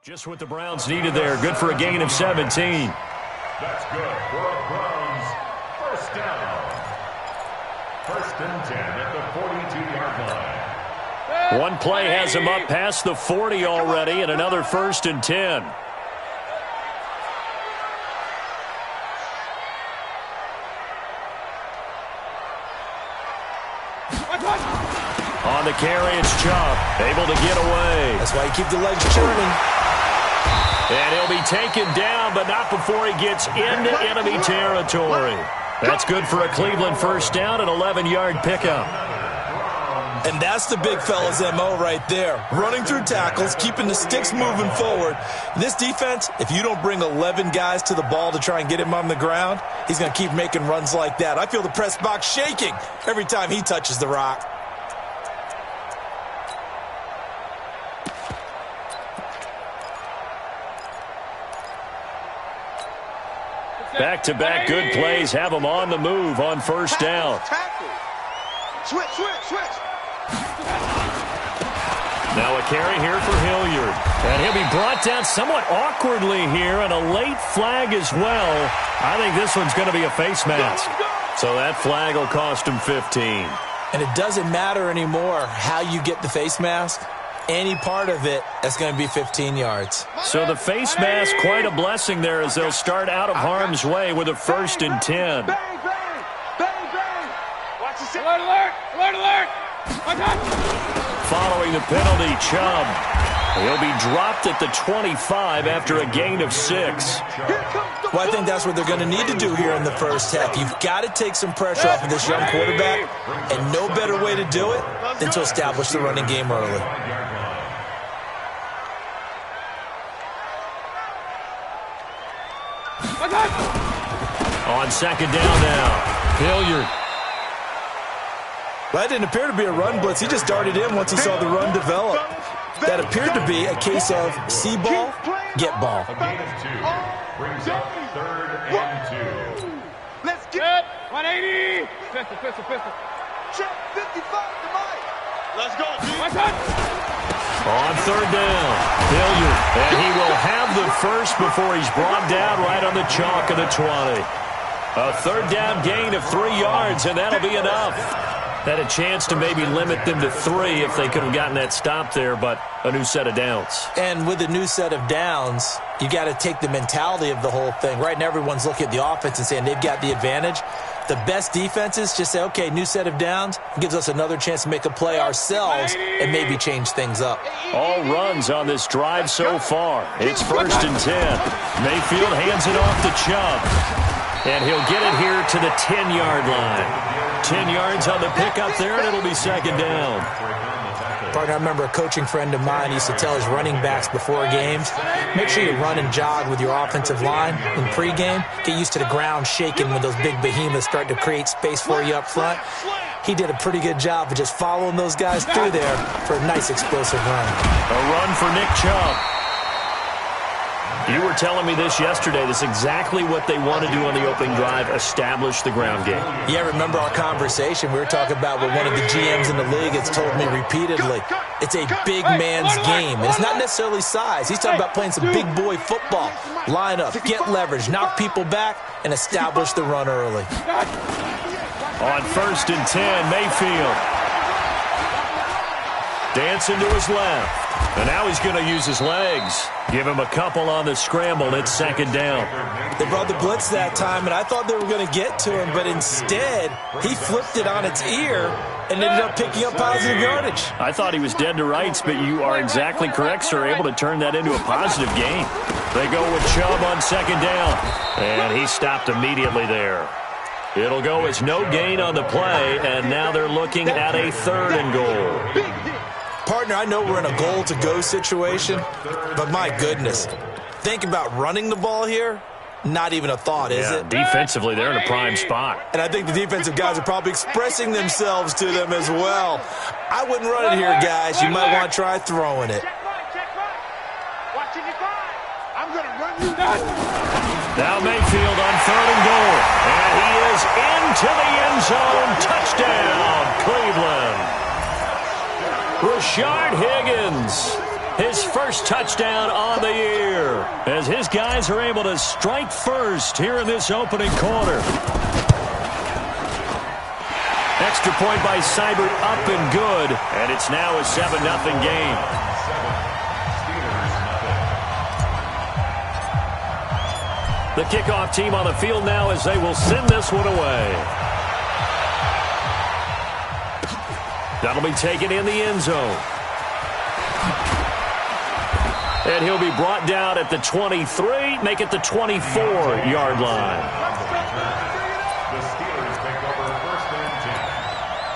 Just what the Browns needed there. Good for a gain of 17. That's good for a Browns first down. First and 10 at the 42-yard line. One play has him up past the 40 already, and another first and 10. On the carry, it's Chubb, able to get away. That's why you keep the legs churning. And he'll be taken down, but not before he gets into enemy territory. That's good for a Cleveland first down, an 11-yard pickup. And that's the big fella's MO right there. Running through tackles, keeping the sticks moving forward. This defense, if you don't bring 11 guys to the ball to try and get him on the ground, he's going to keep making runs like that. I feel the press box shaking every time he touches the rock. Back-to-back good plays have him on the move on first down. Switch. Now a carry here for Hilliard. And he'll be brought down somewhat awkwardly here, and a late flag as well. I think this one's going to be a face mask. So that flag will cost him 15. And it doesn't matter anymore how you get the face mask. Any part of it, that's going to be 15 yards. So the face mask, quite a blessing there as they'll start out of harm's way with a first and 10. Bang! Watch the alert! Following the penalty, Chubb. He'll be dropped at the 25 after a gain of 6. Well, I think that's what they're going to need to do here in the first half. You've got to take some pressure off of this young quarterback, and no better way to do it than to establish the running game early. On second down now, Hilliard. Well, that didn't appear to be a run blitz. He just darted in once he saw the run develop. That appeared to be a case of see ball, get ball. A gain of 2 brings up third and 2. Let's get 180. Pistol. Check 55 to Mike. Let's go. On third down, Hilliard. And he will have the first before he's brought down right on the chalk of the 20. A third down gain of 3 yards, and that'll be enough. Had a chance to maybe limit them to 3 if they could have gotten that stop there, but a new set of downs. And with a new set of downs, you got to take the mentality of the whole thing. Right now, everyone's looking at the offense and saying they've got the advantage. The best defenses just say, okay, new set of downs, gives us another chance to make a play ourselves and maybe change things up. All runs on this drive so far. It's first and 10. Mayfield hands it off to Chubb. And he'll get it here to the 10-yard line. 10 yards on the pickup there, and it'll be second down. Partner, I remember a coaching friend of mine used to tell his running backs before games, make sure you run and jog with your offensive line in pregame. Get used to the ground shaking when those big behemoths start to create space for you up front. He did a pretty good job of just following those guys through there for a nice explosive run. A run for Nick Chubb. You were telling me this yesterday. This is exactly what they want to do on the opening drive, establish the ground game. Yeah, remember our conversation. We were talking about what one of the GMs in the league has told me repeatedly. It's a big man's game. And it's not necessarily size. He's talking about playing some big boy football. Line up, get leverage, knock people back, and establish the run early. On first and 10, Mayfield. Dancing to his left. And now he's going to use his legs. Give him a couple on the scramble. It's second down. They brought the blitz that time, and I thought they were going to get to him, but instead, he flipped it on its ear and ended up picking up positive yardage. I thought he was dead to rights, but you are exactly correct, sir. Able to turn that into a positive gain. They go with Chubb on second down, and he stopped immediately there. It'll go as no gain on the play, and now they're looking at a third and goal. Partner, I know we're in a goal-to-go situation, but my goodness, think about running the ball here, not even a thought, is it? Defensively, they're in a prime spot. And I think the defensive guys are probably expressing themselves to them as well. I wouldn't run it here, guys. You might want to try throwing it. Now Mayfield on third and goal. And he is into the end zone. Touchdown, Cleveland. Rashard Higgins his first touchdown on the year, as his guys are able to strike first here in this opening quarter. Extra point by Seibert, up and good, and it's now a 7-0 game. The kickoff team on the field now as they will send this one away. That'll be taken in the end zone. And he'll be brought down at the 23, make it the 24-yard line. The Steelers take over 1st and 10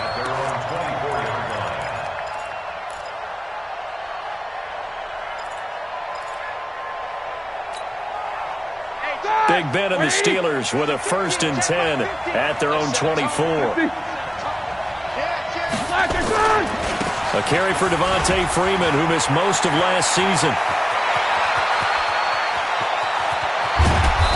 at their own 24-yard line. Big Ben and the Steelers with a 1st and 10 at their own 24. A carry for Devontae Freeman, who missed most of last season.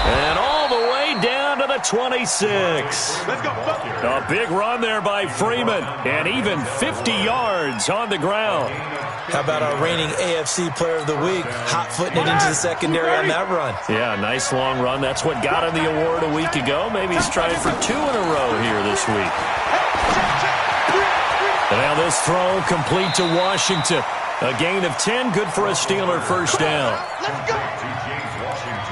And all the way down to the 26. A big run there by Freeman, and even 50 yards on the ground. How about our reigning AFC Player of the Week, hot-footing it into the secondary on that run? Yeah, nice long run. That's what got him the award a week ago. Maybe he's trying for 2 in a row here this week. And now this throw complete to Washington. A gain of 10, good for a Steeler first down.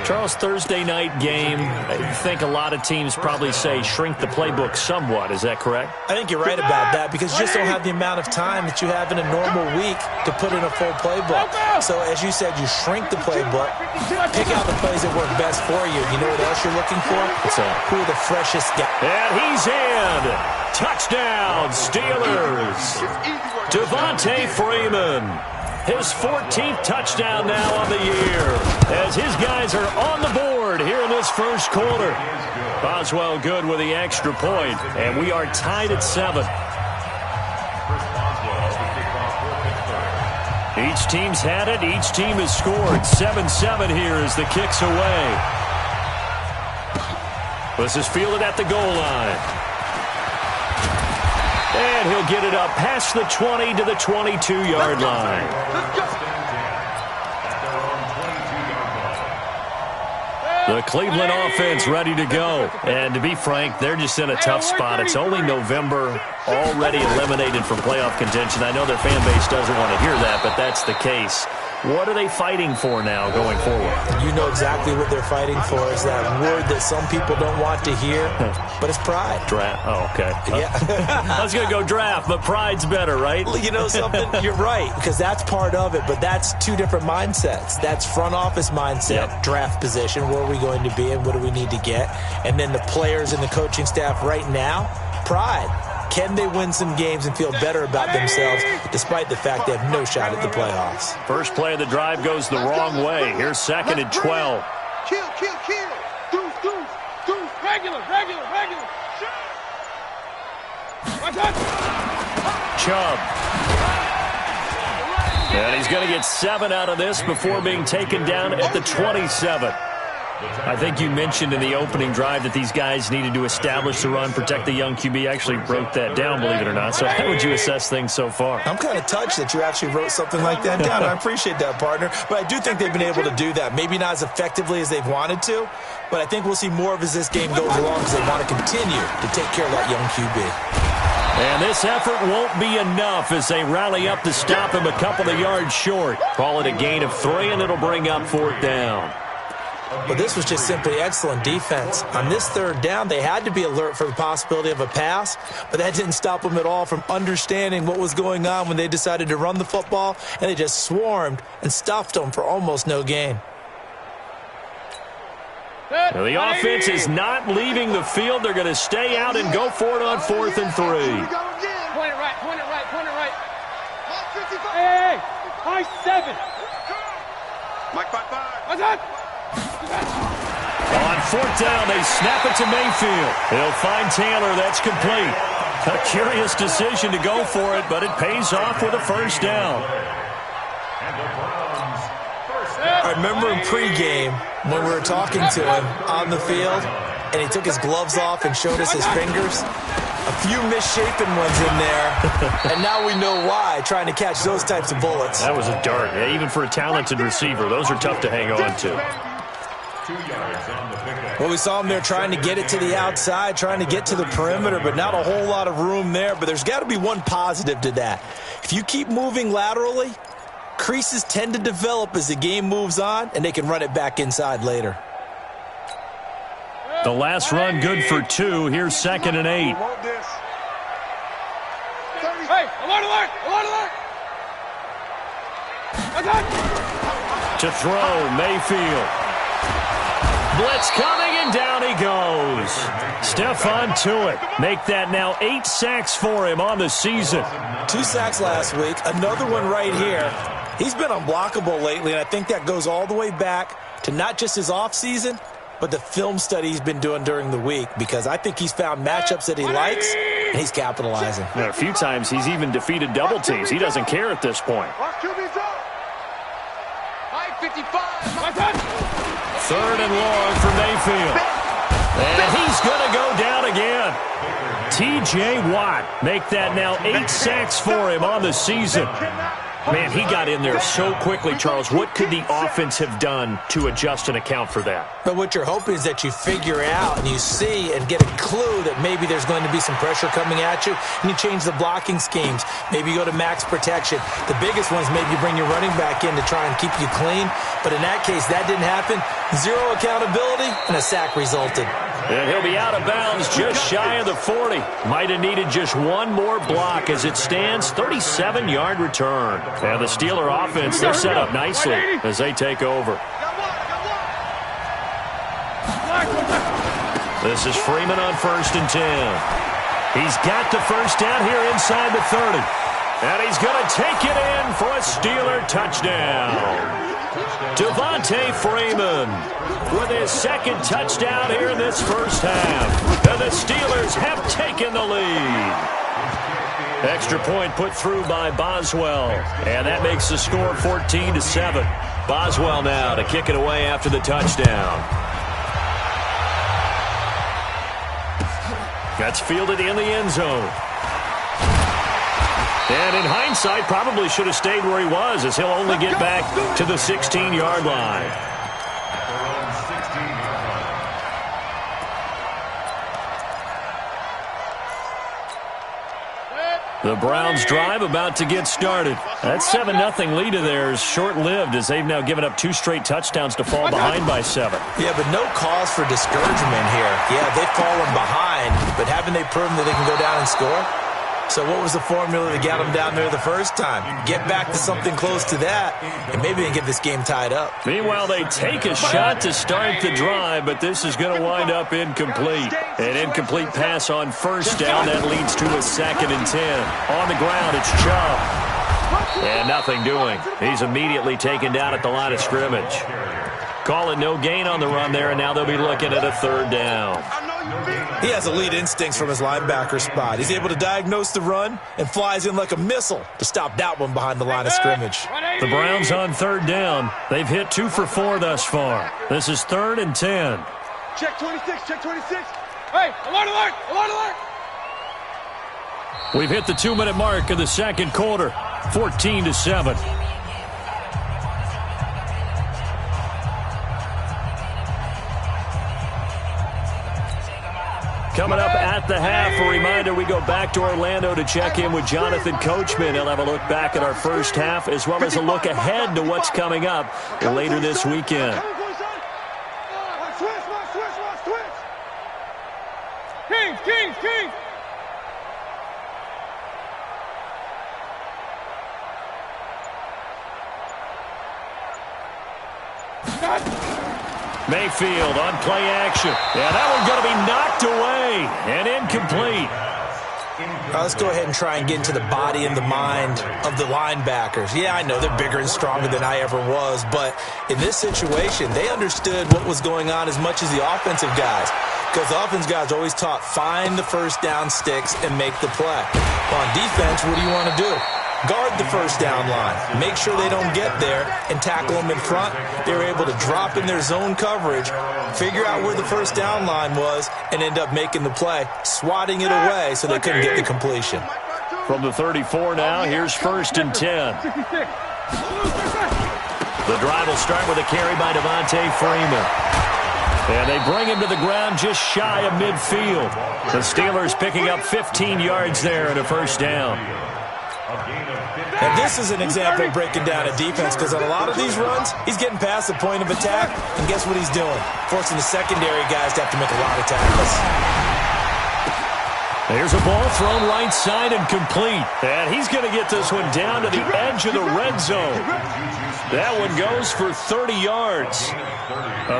Charles, Thursday night game, I think a lot of teams probably say shrink the playbook somewhat. Is that correct? I think you're right about that because you just don't have the amount of time that you have in a normal week to put in a full playbook. So as you said, you shrink the playbook, pick out the plays that work best for you. You know what else you're looking for? What's that? Who are the freshest guys? And he's in. Touchdown, Steelers. Devontae Freeman. His 14th touchdown now on the year, as his guys are on the board here in this first quarter. Boswell good with the extra point, and we are tied at 7. Each team's had it. Each team has scored. 7-7 here as the kick's away. This is fielded at the goal line. And he'll get it up past the 20 to the 22-yard line. The Cleveland offense ready to go. And to be frank, they're just in a tough spot. It's only November, already eliminated from playoff contention. I know their fan base doesn't want to hear that, but that's the case. What are they fighting for now going forward? You know exactly what they're fighting for is that word that some people don't want to hear, but it's pride. Draft. Oh, okay. Yeah. I was going to go draft, but pride's better, right? Well, you know something? You're right, because that's part of it, but that's 2 different mindsets. That's front office mindset, draft position, where are we going to be and what do we need to get? And then the players and the coaching staff right now, pride. Can they win some games and feel better about themselves despite the fact they have no shot at the playoffs? First play of the drive goes the wrong way. Here's 2nd and 12. Kill. Deuce. Regular. Chubb. And he's going to get 7 out of this before being taken down at the 27. I think you mentioned in the opening drive that these guys needed to establish the run, protect the young QB. I actually wrote that down, believe it or not. So how would you assess things so far? I'm kind of touched that you actually wrote something like that down. I appreciate that, partner. But I do think they've been able to do that. Maybe not as effectively as they've wanted to, but I think we'll see more of as this game goes along because they want to continue to take care of that young QB. And this effort won't be enough as they rally up to stop him a couple of yards short. Call it a gain of 3, and it'll bring up 4th down. But this was just simply excellent defense. On this 3rd down, they had to be alert for the possibility of a pass, but that didn't stop them at all from understanding what was going on when they decided to run the football, and they just swarmed and stuffed them for almost no gain. Now the offense is not leaving the field. They're going to stay out and go for it on 4th and 3. Point it right. Hey, high 7. Mike 5-5. What's that? On 4th down, they snap it to Mayfield. He'll find Taylor. That's complete. A curious decision to go for it, but it pays off with a first down. I remember in pregame when we were talking to him on the field, and he took his gloves off and showed us his fingers. A few misshapen ones in there, and now we know why, trying to catch those types of bullets. That was a dart. Yeah, even for a talented receiver, those are tough to hang on to. 2 yards on the pickup. Well, we saw him there trying to get it to the outside, trying to get to the perimeter, but not a whole lot of room there. But there's got to be one positive to that. If you keep moving laterally, creases tend to develop as the game moves on, and they can run it back inside later. The last run good for 2. Here's 2nd and 8. Hey, alert, alert, alert, alert. To throw, Mayfield. Blitz coming, and down he goes. Stephon Tuitt. Make that now 8 sacks for him on the season. 2 sacks last week, another one right here. He's been unblockable lately, and I think that goes all the way back to not just his offseason, but the film study he's been doing during the week, because I think he's found matchups that he likes, and he's capitalizing. Yeah, a few times he's even defeated double teams. He doesn't care at this point. Watch QB's up. 55. 3rd and long for Mayfield. And he's going to go down again. T.J. Watt make that now 8 sacks for him on the season. Man, he got in there so quickly, Charles. What could the offense have done to adjust and account for that? But what you're hoping is that you figure out and you see and get a clue that maybe there's going to be some pressure coming at you, and you change the blocking schemes. Maybe you go to max protection. The biggest ones, maybe you bring your running back in to try and keep you clean. But in that case, that didn't happen. 0 accountability, and a sack resulted. And he'll be out of bounds just shy of the 40. Might have needed just one more block. As it stands, 37-yard return. And the Steeler offense, they're set up nicely as they take over. This is Freeman on 1st and 10. He's got the first down here inside the 30. And he's going to take it in for a Steeler touchdown. Devontae Freeman with his 2nd touchdown here in this first half. And the Steelers have taken the lead. Extra point put through by Boswell. And that makes the score 14-7. Boswell now to kick it away after the touchdown. That's fielded in the end zone. And in hindsight, probably should have stayed where he was, as he'll only get back to the 16-yard line. The Browns drive about to get started. That 7-0 lead of theirs short-lived, as they've now given up 2 straight touchdowns to fall behind by 7. Yeah, but no cause for discouragement here. Yeah, they've fallen behind, but haven't they proven that they can go down and score? So what was the formula that got them down there the first time? Get back to something close to that, and maybe they can get this game tied up. Meanwhile, they take a shot to start the drive, but this is going to wind up incomplete. An incomplete pass on 1st down. That leads to a 2nd and 10. On the ground, it's Chubb. And nothing doing. He's immediately taken down at the line of scrimmage. Call it no gain on the run there, and now they'll be looking at a 3rd down. He has elite instincts from his linebacker spot. He's able to diagnose the run and flies in like a missile to stop that one behind the line of scrimmage. The Browns on 3rd down. They've hit 2 for 4 thus far. This is 3rd and 10. Check 26, check 26. Hey, alert, alert, alert, alert. We've hit the 2-minute mark of the 2nd quarter. 14-7. Coming up at the half, a reminder, we go back to Orlando to check in with Jonathan Coachman. He'll have a look back at our first half, as well as a look ahead to what's coming up later this weekend. Kings, Kings, Kings. Mayfield on play action. Yeah, that one's going to be knocked away and incomplete. Let's go ahead and try and get into the body and the mind of the linebackers. Yeah, I know they're bigger and stronger than I ever was, but in this situation, they understood what was going on as much as the offensive guys, because the offensive guys always taught find the first down sticks and make the play. Well, on defense, what do you want to do? guard the first down line, make sure they don't get there, and tackle them in front. They were able to drop in their zone coverage, figure out where the first down line was, and end up making the play, swatting it away so they couldn't get the completion. From the 34 now, here's 1st and 10. The drive will start with a carry by Devontae Freeman. And they bring him to the ground just shy of midfield. The Steelers picking up 15 yards there and a first down. And this is an example of breaking down a defense, because on a lot of these runs, he's getting past the point of attack, and guess what he's doing? Forcing the secondary guys to have to make a lot of tackles. There's a ball thrown right side and complete. And he's going to get this one down to the edge of the red zone. That one goes for 30 yards.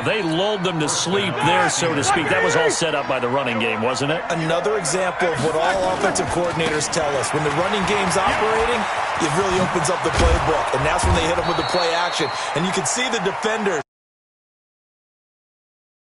They lulled them to sleep there, so to speak. That was all set up by the running game, wasn't it? Another example of what all offensive coordinators tell us. When the running game's operating, it really opens up the playbook. And that's when they hit them with the play action. And you can see the defenders